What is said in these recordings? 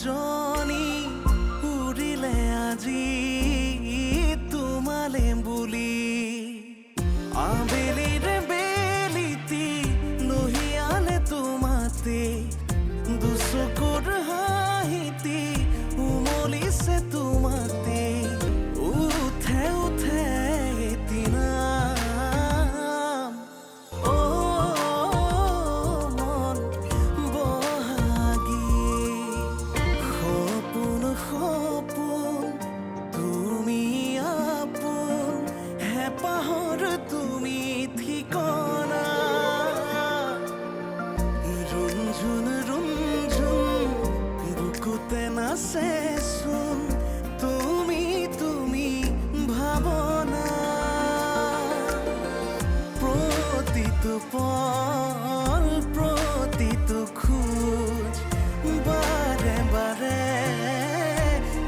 জনী উৰিলে আজি তোমালে বুলি আবেলিৰে বেলিতি লহিয়ালে তোমাতে দুচকুৰ হাঁহিতি উমলিছে তোমাতে উঠে উঠে এদিনা মন বহাগী সপোন সপোন তুমি আপোন হেঁপাহৰ তুমি ঠিকনা ৰুমঝুন ৰুমঝুন বুকুতে নাচেচোন তুমি তুমি ভাৱনা প্ৰতিটো পল প্ৰতিটো খোজ বাৰে বাৰে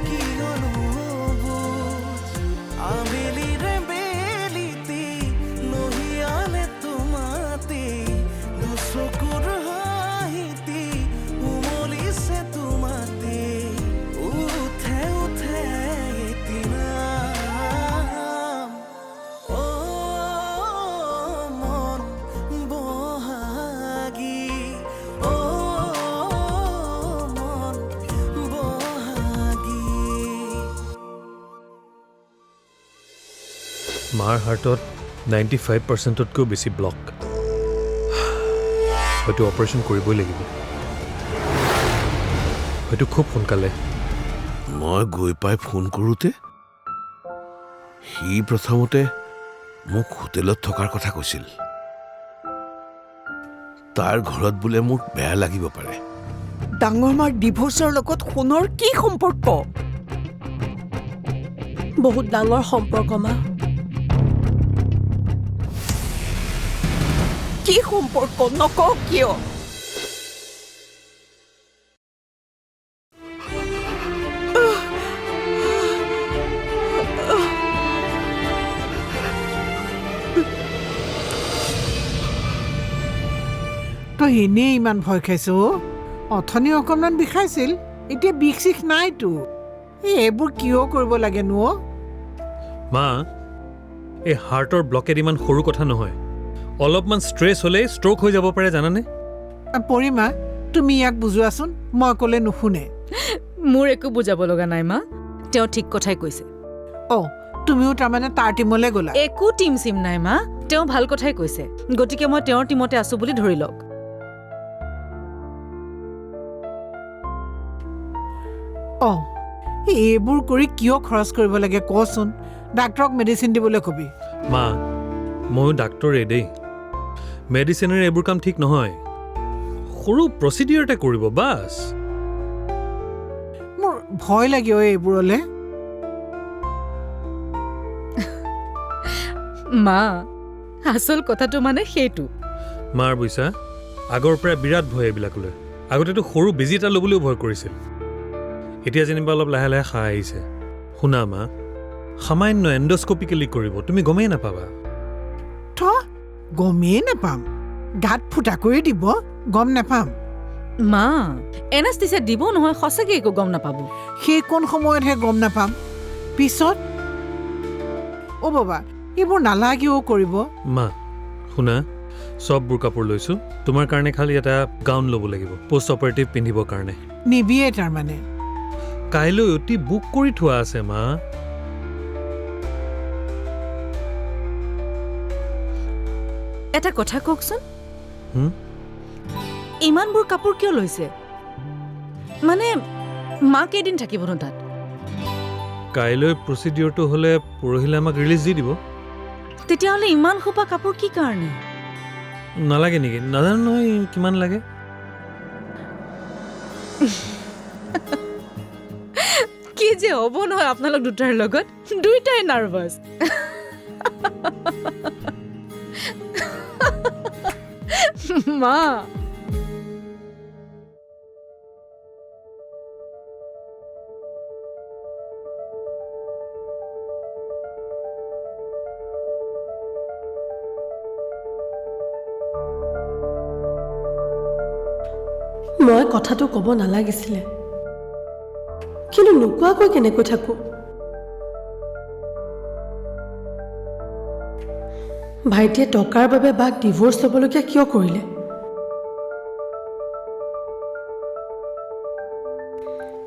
কিয়নো বুজ আবেলিৰে বেলিতি লহিয়ালে তোমাতে দুচকুৰ হাঁহিতি উমলিছে তোমাতে উঠে উঠে এদিনা মন বহাগী মন বহাগী মাৰ হাৰ্টত 95%তকৈও বেছি ব্লক হয়তো অপাৰেশ্যন কৰিবই লাগিব হয়তো খুব সোনকালে মই গৈ পাই ফোন কৰোঁতে সি প্ৰথমতে মোক হোটেলত থকাৰ কথা কৈছিল তাৰ ঘৰত বোলে মোক বেয়া লাগিব পাৰে ডাঙৰ মাৰ ডিভোৰ্চৰ লগত সোণৰ কি সম্পৰ্ক বহুত ডাঙৰ সম্পৰ্ক মা কি সম্পৰ্ক নকওঁ কিয় তই এনেই ইমান ভয় খাইছ অথনি অকণমান বিষাইছিল এতিয়া বিষ চিষ নাইতো এইবোৰ কিয় কৰিব লাগে নো মা এই হাৰ্টৰ ব্লকেট ইমান সৰু কথা নহয় অলপমান ষ্ট্ৰেছ হ'লেই ষ্ট্ৰ'ক হৈ যাব পাৰে জানানে পৰিমা তুমি ইয়াক বুজোৱাচোন মই ক'লে নুশুনে মোৰ একো বুজাব লগা নাই মা তেওঁ ঠিক কথাই কৈছে তুমিও তাৰমানে তাৰ টিমলৈ গ'লা একো টিম চিম নাই মা তেওঁ ভাল কথাই কৈছে গতিকে মই তেওঁৰ টিমতে আছো বুলি ধৰি লওক এইবোৰ কৰি কিয় খৰচ কৰিব লাগে কচোন ডাক্তৰক মেডিচিন দিবলৈ কবি মা ময়ো ডাক্তৰে দেই মেডিচিনেৰে এইবোৰ কাম ঠিক নহয় সৰু প্ৰচিডিউৰ এটা কৰিব বাছ মোৰ ভয় লাগে এইবোৰলৈ মা আচল কথাটো মানে সেইটো মাৰ বুইছা আগৰ পৰা বিৰাট ভয় এইবিলাকলৈ আগতেতো সৰু বেজি এটা ল'বলৈও ভয় কৰিছিল এতিয়া যেনিবা অলপ লাহে লাহে খাই আহিছে শুনা মা সামান্য এণ্ডস্কপিকেলি কৰিব তুমি গমেই নাপাবা গমেই নাপাম গাত ফুটা কৰি দিব গম নাপাম মা এনাষ্টেচিয়া দিব নহয় সঁচাকৈ একো গম নাপাব সেই কোন সময়তহে গম নাপাম পিছত বাবা এইবোৰ নালাগেও কৰিব মা শুনা চববোৰ কাপোৰ লৈছোঁ তোমাৰ কাৰণে খালি এটা গাউন ল'ব লাগিব পষ্ট অপাৰেটিভ পিন্ধিবৰ কাৰণে নিবিয়ে তাৰমানে কাইলৈ অতি বুক কৰি থোৱা আছে মা এটা কথা কওকচোন ইমানবোৰ কাপোৰ কিয় লৈছে মানে মা কেইদিন থাকিবনো তাত কাইলৈ প্ৰচিডিউৰটো হ'লে পৰহিলৈ আমাক ৰিলিজ দি দিব তেতিয়াহ'লে ইমান সোপা কাপোৰ কি কাৰণে নালাগে নেকি নাজানো নহয় কিমান লাগে কি যে হ'ব নহয় আপোনালোক দুটাৰ লগত দুইটাই নাৰ্ভাছ মা মই কথাটো ক'ব নালাগিছিলে কিন্তু নোকোৱাকৈ কেনেকৈ থাকোঁ? ভাইটিয়ে টকাৰ বাবে বাক ডিভ'ৰ্চ ল'বলগীয়া কিয় কৰিলে?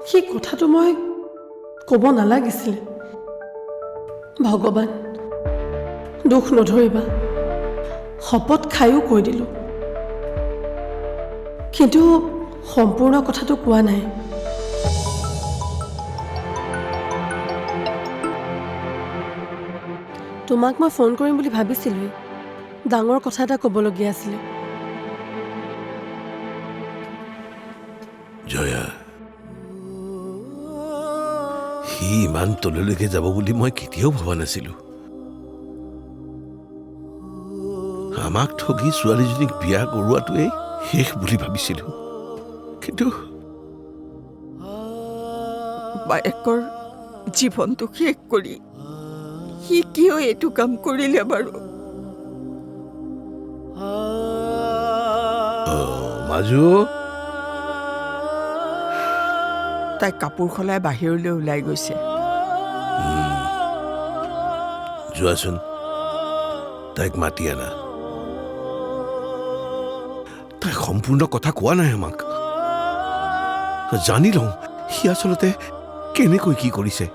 সেই কথাটো মই ক'ব নালাগিছিলে। ভগৱান, দুখ নধৰিবা, শপত খায়ো কৈ দিলোঁ, কিন্তু সম্পূৰ্ণ কথাটো কোৱা নাই। তোমাক মই ফোন কৰিম বুলি ভাবিছিলোঁৱেই। ডাঙৰ কথা এটা ক'বলগীয়া আছিলে। জয়া, সি ইমান তললৈকে যাব বুলি মই কেতিয়াও ভবা নাছিলো। আমাক ঠগি ছোৱালীজনীক বিয়া কৰোৱাটোৱেই শেষ বুলি ভাবিছিলো, কিন্তু বায়েকৰ জীৱনটো শেষ কৰি সি কিয় এইটো কাম কৰিলে বাৰু? মাজু, তাই কাপোৰ সলাই বাহিৰলৈ ওলাই গৈছে। যোৱাচোন, তাইক মাতি আনা। তাই সম্পূৰ্ণ কথা কোৱা নাই আমাক। জানি লওঁ সি আচলতে কেনেকৈ কি কৰিছে।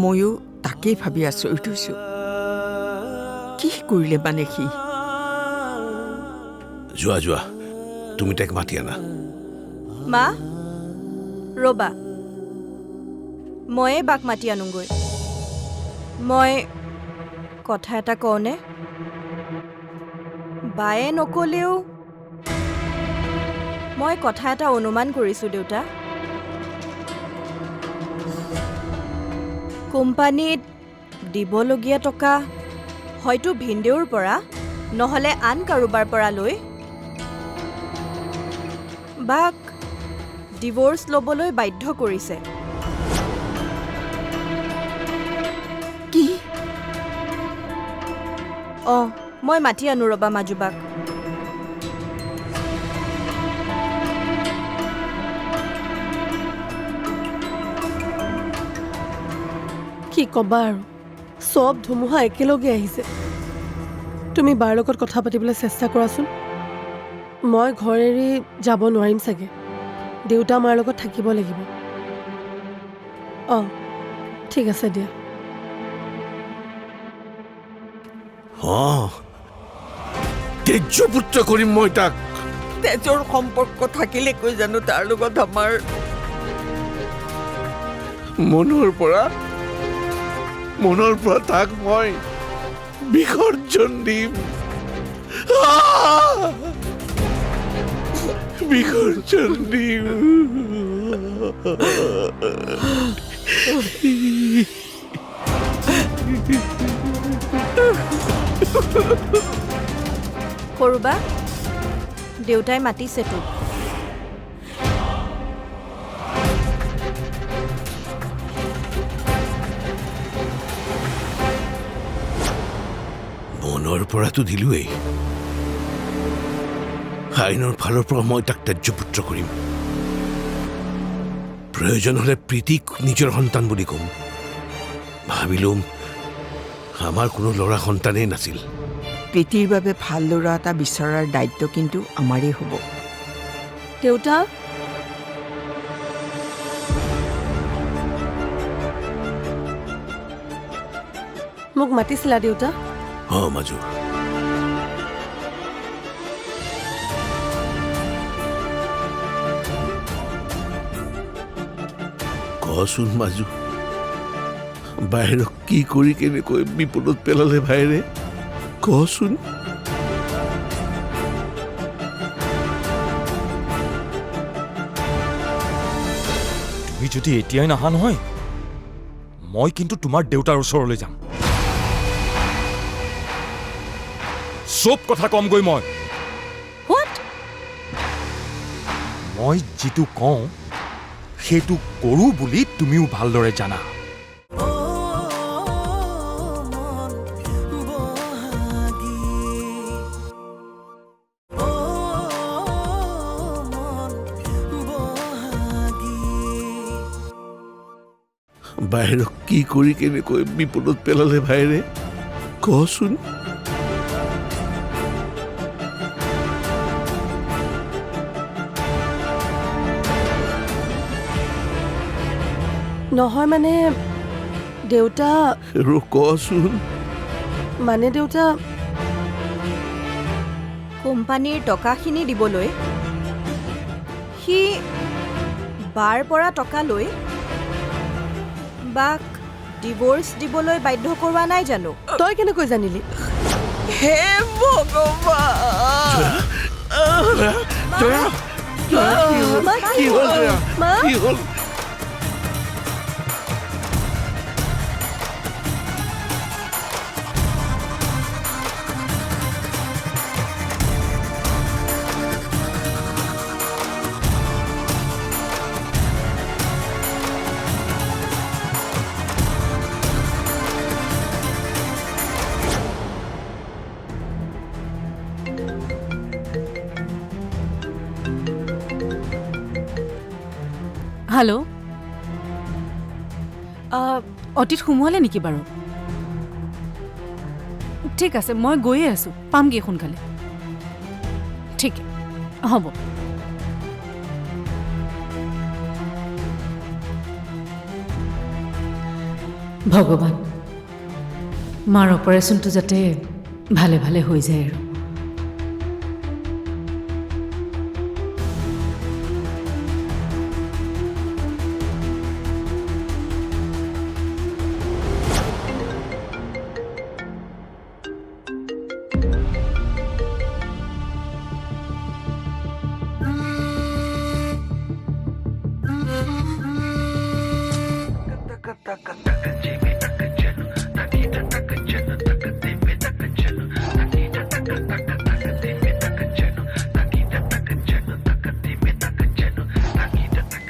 ময়ো তাকেই ভাবি আচৰিত হৈছোঁ। কি কৰিলে মানে সি? যোৱা যোৱা, তুমি তাইক মাতি আনা। মা, ৰ'বা, ময়ে বাক মাতি আনোগৈ। মই কথা এটা কওঁনে? বায়ে নক'লেও মই কথা এটা অনুমান কৰিছোঁ দেউতা। কোম্পানীত দিবলগীয়া টকা হয়তো ভিনদেউৰ পৰা নহ'লে আন কাৰোবাৰ পৰা লৈ বাক ডিভ'ৰ্চ ল'বলৈ বাধ্য কৰিছে। কি? অঁ, মই মাতি আনো ৰ'বা মাজুবাক। কি ক'বা আৰু, চব ধুমুহা একেলগে আহিছে। তুমি বাৰ লগত কথা পাতিবলৈ চেষ্টা কৰাচোন। মই ঘৰ এৰি যাব নোৱাৰিম চাগে। দেউতা মাৰ লগত থাকিব লাগিব। অঁ, ঠিক আছে দিয়া। তেজপুত্ৰ কৰিম মই তাক। তেজৰ সম্পৰ্ক থাকিলে কৈ জানো তাৰ লগত আমাৰ মনৰ পৰা তাক মই বিসৰ্জন দিম। বিসৰ্জন দিম। সৰুবা, দেউতাই মাতিছে তোক। মনৰ পৰাটো দিলোৱেই। আইনৰ ফালৰ পৰা মই তাক ত্যায্যপুত্ৰ কৰিম। প্ৰয়োজন হ'লে প্ৰীতিক নিজৰ সন্তান বুলি ক'ম। ভাবিলোম আমাৰ কোনো ল'ৰা সন্তানেই নাছিল। প্ৰীতিৰ বাবে ভাল ল'ৰা এটা বিচৰাৰ দায়িত্ব কিন্তু আমাৰেই হ'ব। দেউতা, মোক মাতিছিলা দেউতা? মাজু, কচোন মাজু, বাহিৰক কি কৰি কেনেকৈ বিপদত পেলালে ভাইৰে, কচোন। তুমি যদি এতিয়াই নাহা নহয়, মই কিন্তু তোমাৰ দেউতাৰ ওচৰলৈ যাম। চব কথা কমগৈ মই। মই যিটো কওঁ সেইটো কৰোঁ বুলি তুমিও ভালদৰে জানা। বাইৰক কি কৰি কেনেকৈ বিপদত পেলালে ভাইৰে কচোন। নহয় মানে দেউতা আৰু কচোন। মানে দেউতা কোম্পানীৰ টকাখিনি দিবলৈ সি বাৰ পৰা টকা লৈ বাক ডিভোৰ্চ দিবলৈ বাধ্য কৰোৱা নাই জানো? তই কেনেকৈ জানিলি? হে ভগৱান! জয়া, জয়া, কি হ'ল জয়া? মা? কি হ'ল? হেল্ল' অতীত সোমোৱালে নেকি বাৰু? ঠিক আছে, মই গৈয়ে আছোঁ, পামগৈ সোনকালে। ঠিক হ'ব। ভগৱান, মাৰ অপাৰেশ্যনটো যাতে ভালে ভালে হৈ যায় আৰু।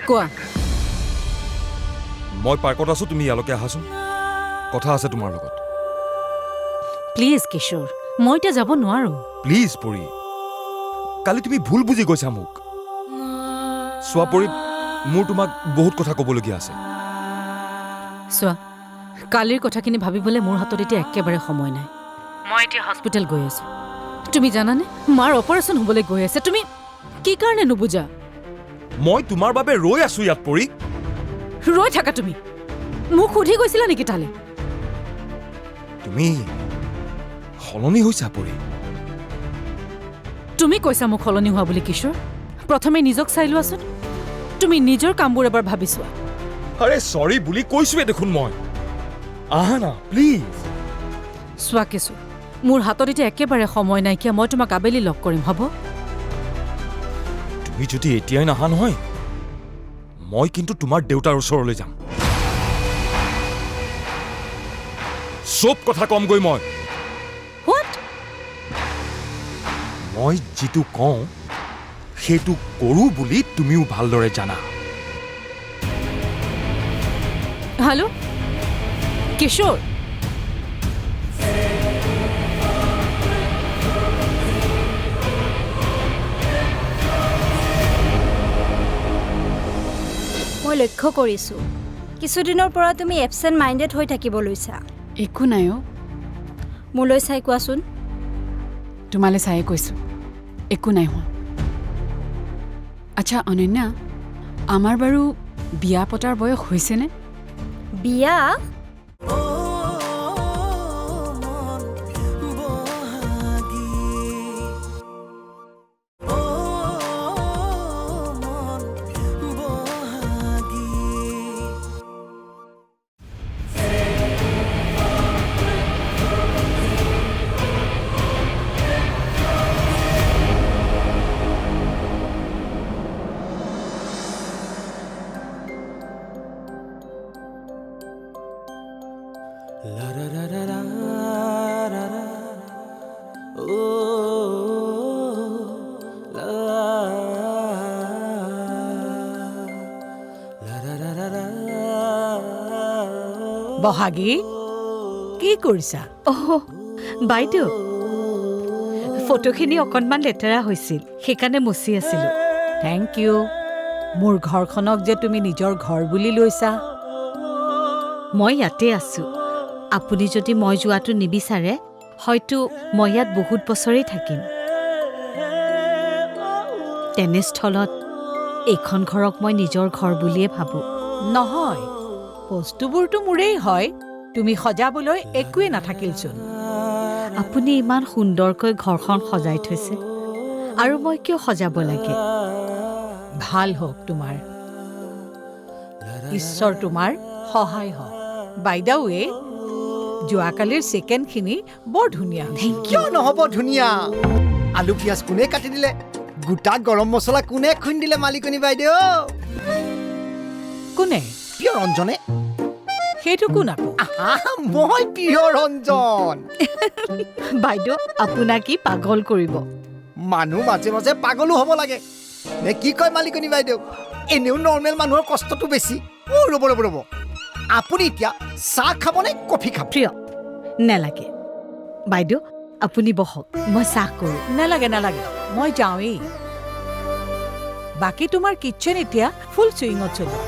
কোৱা। মই পাৰ্কত আছোঁ, তুমি ইয়ালৈকে আহাচোন, কথা আছে তোমাৰ লগত। প্লিজ কিশোৰ, মই এতিয়া যাব নোৱাৰোঁ। প্লিজ পৰি, কালি তুমি ভুল বুজি গৈছা মোক। চোৱা পৰি, মোৰ তোমাক বহুত কথা ক'বলগীয়া আছে। চোৱা, কালিৰ কথাখিনি ভাবিবলৈ মোৰ হাতত এতিয়া একেবাৰে সময় নাই। মই এতিয়া হস্পিটেল গৈ আছোঁ। তুমি জানানে, মাৰ অপাৰেশ্যন হ'বলৈ গৈ আছে। তুমি কি কাৰণে নুবুজা? মই তোমাৰ বাবে ৰৈ আছোঁ ইয়াত পৰি। ৰৈ থাকা তুমি। মোক সুধি গৈছিলা নেকি তালৈ? তুমি সলনি হৈছা পৰি। তুমি কৈছা মোক সলনি হোৱা বুলি কিশোৰ। প্ৰথমে নিজক চাই লোৱাচোন। তুমি নিজৰ কামবোৰ এবাৰ ভাবি চোৱা। আৰে চৰি বুলি কৈছোৱে দেখোন মই। আহা না প্লিজ। চোৱা কিশোৰ, মোৰ হাতত এতিয়া একেবাৰে সময় নাইকিয়া। মই তোমাক আবেলি লগ কৰিম, হ'ব? তুমি যদি এতিয়াই নাহা নহয়, মই কিন্তু তোমাৰ দেউতাৰ ওচৰলৈ যাম। চব কথা কমগৈ মই। হোৱাট? মই যিটো কওঁ সেইটো কৰোঁ বুলি তুমিও ভালদৰে জানা। হেল্ল' কিশোৰ, মই লক্ষ্য কৰিছোঁ কিছুদিনৰ পৰা তুমি এবচেণ্ট মাইণ্ডেড হৈ থাকিব লৈছা। একো নাই অ'। মোলৈ চাই কোৱাচোন। তোমালৈ চায়ে কৈছোঁ, একো নাই হোৱা। আচ্ছা অনন্যা, আমাৰ বাৰু বিয়া পতাৰ বয়স হৈছেনে? বিয়া? বহাগী, কি কৰিছা? বাইদেউ, ফটোখিনি অকণমান লেতেৰা হৈছিল, সেইকাৰণে মচি আছিলোঁ। Thank you. মোৰ ঘৰখনক যে তুমি নিজৰ ঘৰ বুলি লৈছা, মই ইয়াতে আছোঁ। আপুনি যদি মই যোৱাটো নিবিচাৰে হয়তো মই ইয়াত বহুত বছৰেই থাকিম। তেনেস্থলত এইখন ঘৰক মই নিজৰ ঘৰ বুলিয়ে ভাবোঁ। নহয়, বস্তুবোৰতো মোৰেই হয়, তুমি সজাবলৈ একোৱেই নাথাকিলচোন। আপুনি ইমান সুন্দৰকৈ ঘৰখন সজাই থৈছে আৰু মই কিয় সজাব লাগে? ভাল হওক তোমাৰ, ঈশ্বৰ তোমাৰ সহায় হওক। বাইদাৱে যোৱাকালিৰ চিকেনখিনি বৰ ধুনীয়া। কিয় নহ'ব ধুনীয়া? আলু পিঁয়াজ কোনে কাটি দিলে? গোটা গৰম মছলা কোনে খুন্দি দিলে মালিকনী বাইদেউ? কোনে? প্ৰিয় ৰঞ্জনে। সেইটো কোন আকৌ? মই প্ৰিয় ৰঞ্জন। বাইদেউ আপোনাক কি পাগল কৰিব? মানুহ মাজে মাজে পাগলো হ'ব লাগে নে কি কয় মালিকনী বাইদেউ? এনেও নৰ্মেল মানুহৰ কষ্টটো বেছি। ৰ'ব ৰ'ব ৰ'ব, আপুনি এতিয়া চাহ খাবনে কফি খাব? প্ৰিয় নেলাগে। বাইদেউ আপুনি বহক, মই চাহ কৰোঁ। নালাগে নালাগে, মই যাওঁৱেই। বাকী তোমাৰ কিটচেন এতিয়া ফুল চুইঙত চলিব।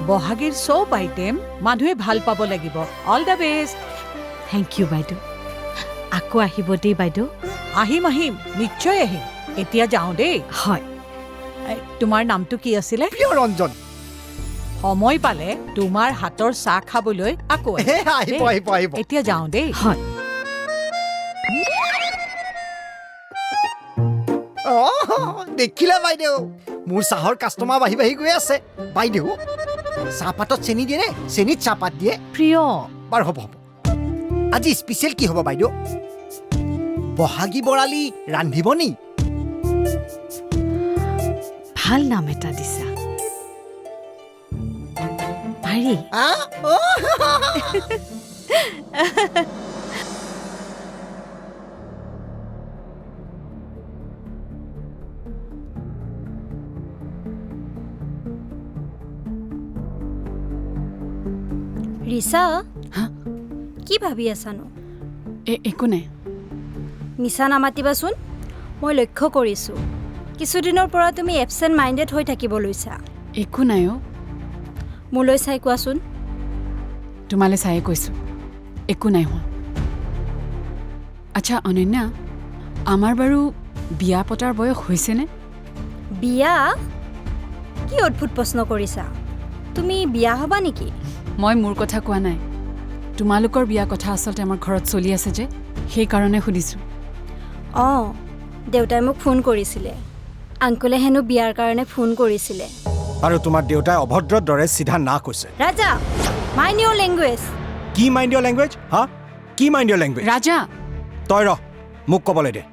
বহাগীৰ চব আইটেম মানুহে ভাল পাব লাগিব। All the best. Thank you বাইদেউ। আকৌ আহিব দেই বাইদেউ। আহিম আহিম, নিশ্চয় আহিম। এতিয়া যাওঁ দেই। হয়। তোমাৰ নামটো কি আছিলে? প্ৰিয় ৰঞ্জন। সময় পালে তোমাৰ হাতৰ চাহ খাবলৈ আকৌ আহিম। আহিব আহিব আহিব। এতিয়া যাওঁ দেই। হয়। দেখিলা বাইদেউ, মোৰ চাহৰ কাষ্টমাৰ বাঢ়ি বাঢ়ি গৈ আছে। বাইদেউ চাহপাতত চেনি দিয়ে নে চেনিত চাহপাত দিয়ে? প্ৰিয় বাৰু হ'ব হ'ব। আজি স্পেচিয়েল কি হ'ব বাইদেউ? বহাগী বৰালি ৰান্ধিব নি? ভাল নাম এটা দিছা। পাৰি। ৰিছা, হা? কি ভাবি আছানো? একো নাই। মিছা নামাতিবাচোন। মই লক্ষ্য কৰিছোঁ কিছুদিনৰ পৰা তুমি এবচেণ্ট মাইণ্ডেড হৈ থাকিব লৈছা। একো নাই অ'। মোলৈ চাই কোৱাচোন। তোমালৈ চায়ে কৈছোঁ, একো নাই হোৱা। আচ্ছা অনন্যা, আমাৰ বাৰু বিয়া পতাৰ বয়স হৈছেনে? বিয়া? কি অদ্ভুত প্ৰশ্ন কৰিছা। তুমি বিয়া হ'বা নেকি? মই মোৰ কথা কোৱা নাই, তোমালোকৰ বিয়া কথা আচলতে আমাৰ ঘৰত চলি আছে যে, সেইকাৰণে সুধিছোঁ। অঁ, দেউতাই মোক ফোন কৰিছিলে। আংকুলে হেনো বিয়াৰ কাৰণে ফোন কৰিছিলে। আৰু তোমাৰ দেউতাই অভদ্ৰৰ দৰে চিধা না কৈছে। ৰাজা, মাইণ্ড ইয়ৰ লেংগুৱেজ। কি মাইণ্ড ইয়ৰ লেংগুৱেজ? হা? কি মাইণ্ড ইয়ৰ লেংগুৱেজ? ৰাজা! তই ৰহ, মোক ক'বলৈ দে।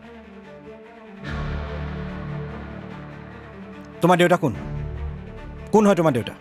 তোমাৰ দেউতা কোন? কোন হয় তোমাৰ দেউতা?